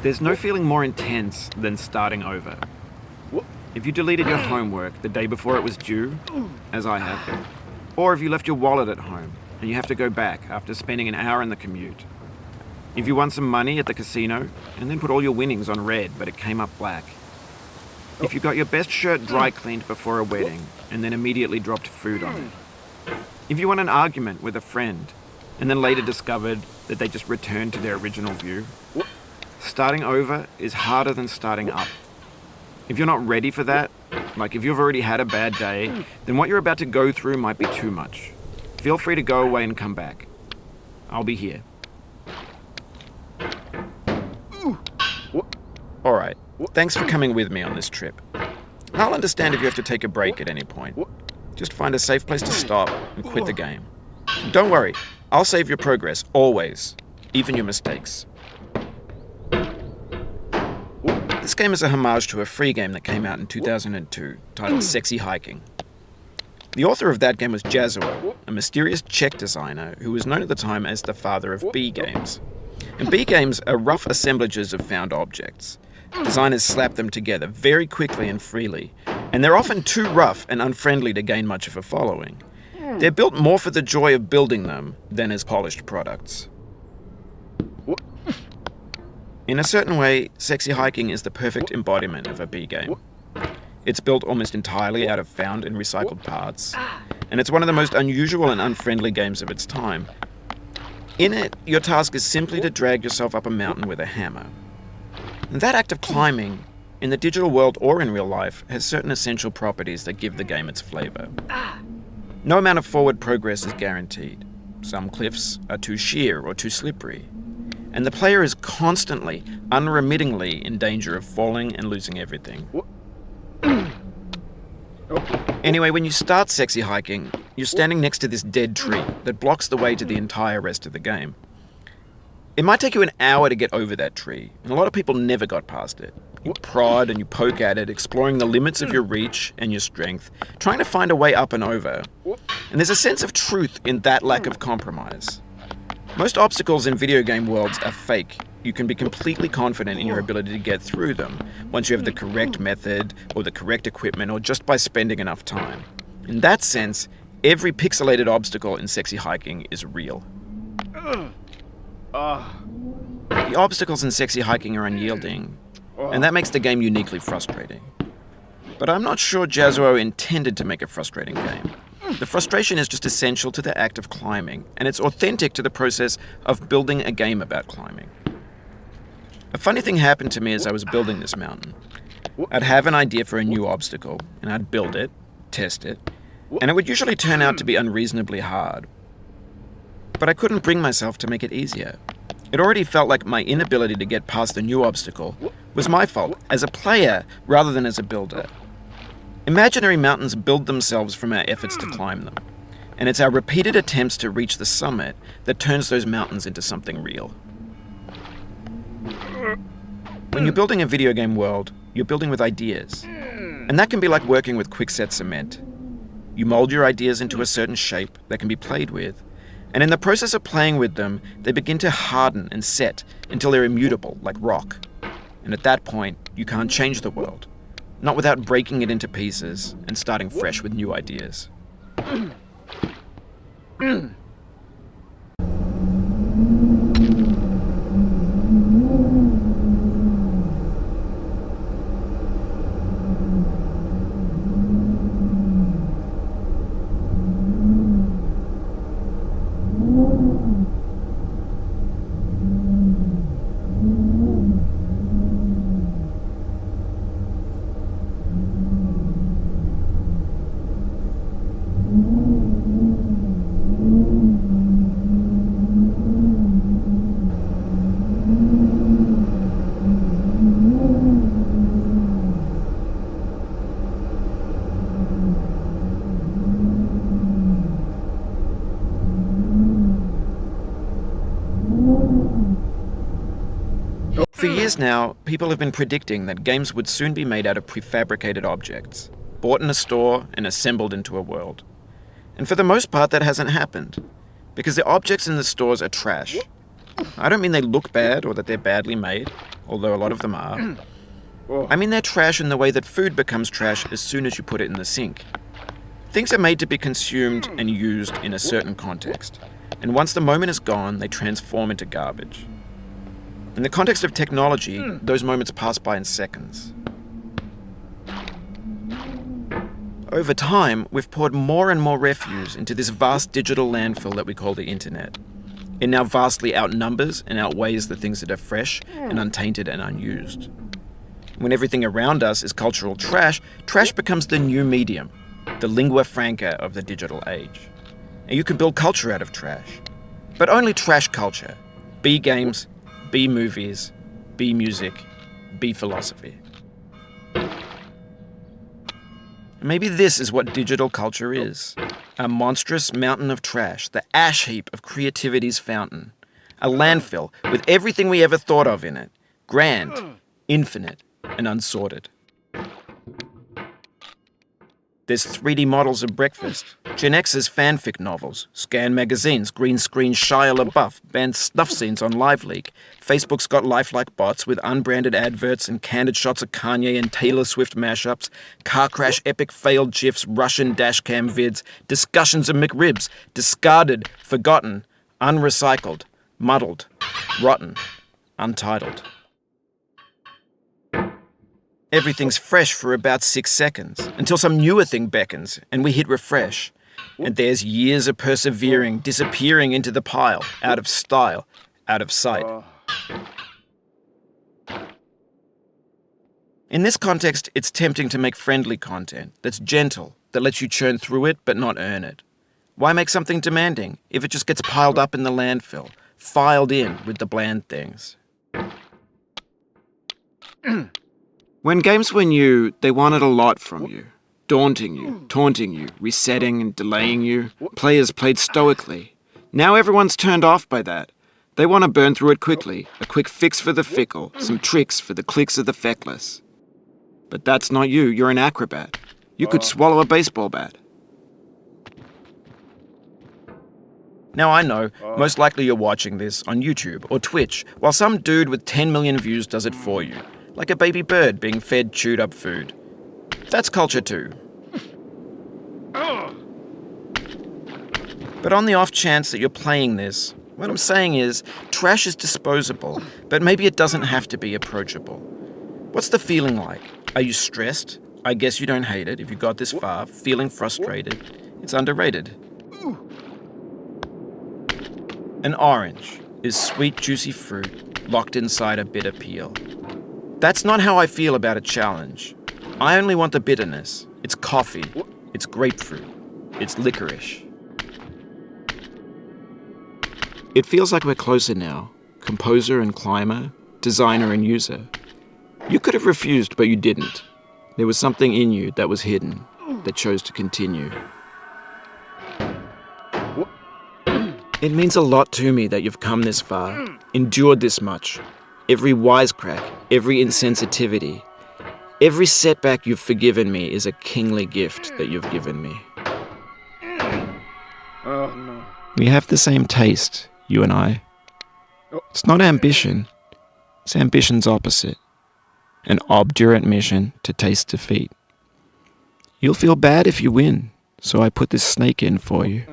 There's no feeling more intense than starting over. If you deleted your homework the day before it was due, as I have, or if you left your wallet at home and you have to go back after spending an hour in the commute. If you won some money at the casino and then put all your winnings on red but it came up black. If you got your best shirt dry cleaned before a wedding and then immediately dropped food on it. If you won an argument with a friend and then later discovered that they just returned to their original view. Starting over is harder than starting up. If you're not ready for that, like if you've already had a bad day, then what you're about to go through might be too much. Feel free to go away and come back. I'll be here. Alright, thanks for coming with me on this trip. I'll understand if you have to take a break at any point. Just find a safe place to stop and quit the game. And don't worry, I'll save your progress, always. Even your mistakes. This game is a homage to a free game that came out in 2002, titled Sexy Hiking. The author of that game was Jazzuo, a mysterious Czech designer who was known at the time as the father of B games. And B games are rough assemblages of found objects. Designers slap them together very quickly and freely, and they're often too rough and unfriendly to gain much of a following. They're built more for the joy of building them than as polished products. In a certain way, Sexy Hiking is the perfect embodiment of a B game. It's built almost entirely out of found and recycled parts, and it's one of the most unusual and unfriendly games of its time. In it, your task is simply to drag yourself up a mountain with a hammer. And that act of climbing, in the digital world or in real life, has certain essential properties that give the game its flavor. No amount of forward progress is guaranteed. Some cliffs are too sheer or too slippery. And the player is constantly, unremittingly in danger of falling and losing everything. Anyway, when you start Sexy Hiking, you're standing next to this dead tree that blocks the way to the entire rest of the game. It might take you an hour to get over that tree, and a lot of people never got past it. You prod and you poke at it, exploring the limits of your reach and your strength, trying to find a way up and over. And there's a sense of truth in that lack of compromise. Most obstacles in video game worlds are fake. You can be completely confident in your ability to get through them once you have the correct method or the correct equipment or just by spending enough time. In that sense, every pixelated obstacle in Sexy Hiking is real. The obstacles in Sexy Hiking are unyielding, and that makes the game uniquely frustrating. But I'm not sure Jazzuo intended to make a frustrating game. The frustration is just essential to the act of climbing, and it's authentic to the process of building a game about climbing. A funny thing happened to me as I was building this mountain. I'd have an idea for a new obstacle, and I'd build it, test it, and it would usually turn out to be unreasonably hard. But I couldn't bring myself to make it easier. It already felt like my inability to get past the new obstacle was my fault as a player rather than as a builder. Imaginary mountains build themselves from our efforts to climb them, and it's our repeated attempts to reach the summit that turns those mountains into something real. When you're building a video game world, you're building with ideas, and that can be like working with quickset cement. You mold your ideas into a certain shape that can be played with, and in the process of playing with them, they begin to harden and set until they're immutable, like rock. And at that point, you can't change the world. Not without breaking it into pieces and starting fresh with new ideas. For years now, people have been predicting that games would soon be made out of prefabricated objects. bought in a store and assembled into a world. And for the most part, that hasn't happened, because the objects in the stores are trash. I don't mean they look bad or that they're badly made, although a lot of them are. I mean they're trash in the way that food becomes trash as soon as you put it in the sink. Things are made to be consumed and used in a certain context, and once the moment is gone, they transform into garbage. In the context of technology, those moments pass by in seconds. Over time, we've poured more and more refuse into this vast digital landfill that we call the internet. It now vastly outnumbers and outweighs the things that are fresh and untainted and unused. When everything around us is cultural trash, trash becomes the new medium, the lingua franca of the digital age. And you can build culture out of trash. But only trash culture. B games, B movies, B music, B philosophy. Maybe this is what digital culture is. A monstrous mountain of trash, the ash heap of creativity's fountain. A landfill with everything we ever thought of in it. Grand, infinite, and unsorted. There's 3D models of breakfast, Gen X's fanfic novels, scan magazines, green screen Shia LaBeouf, banned snuff scenes on LiveLeak. Facebook's got lifelike bots with unbranded adverts and candid shots of Kanye and Taylor Swift mashups, car crash epic failed GIFs, Russian dashcam vids, discussions of McRibs, discarded, forgotten, unrecycled, muddled, rotten, untitled. Everything's fresh for about 6 seconds, until some newer thing beckons, and we hit refresh. And there's years of persevering, disappearing into the pile, out of style, out of sight. In this context, it's tempting to make friendly content that's gentle, that lets you churn through it but not earn it. Why make something demanding if it just gets piled up in the landfill, filed in with the bland things? When games were new, they wanted a lot from you. Daunting you, taunting you, resetting and delaying you. Players played stoically. Now everyone's turned off by that. They want to burn through it quickly, a quick fix for the fickle, some tricks for the clicks of the feckless. But that's not you, you're an acrobat. You could swallow a baseball bat. Now I know, most likely you're watching this on YouTube or Twitch, while some dude with 10 million views does it for you. Like a baby bird being fed chewed up food. That's culture too. But on the off chance that you're playing this, what I'm saying is, trash is disposable, but maybe it doesn't have to be approachable. What's the feeling like? Are you stressed? I guess you don't hate it if you got this far, feeling frustrated. It's underrated. An orange is sweet, juicy fruit locked inside a bitter peel. That's not how I feel about a challenge. I only want the bitterness. It's coffee. It's grapefruit. It's licorice. It feels like we're closer now. Composer and climber, designer and user. You could have refused, but you didn't. There was something in you that was hidden, that chose to continue. It means a lot to me that you've come this far, endured this much. Every wisecrack, every insensitivity, every setback you've forgiven me is a kingly gift that you've given me. We have the same taste, you and I. It's not ambition. It's ambition's opposite. An obdurate mission to taste defeat. You'll feel bad if you win, so I put this snake in for you.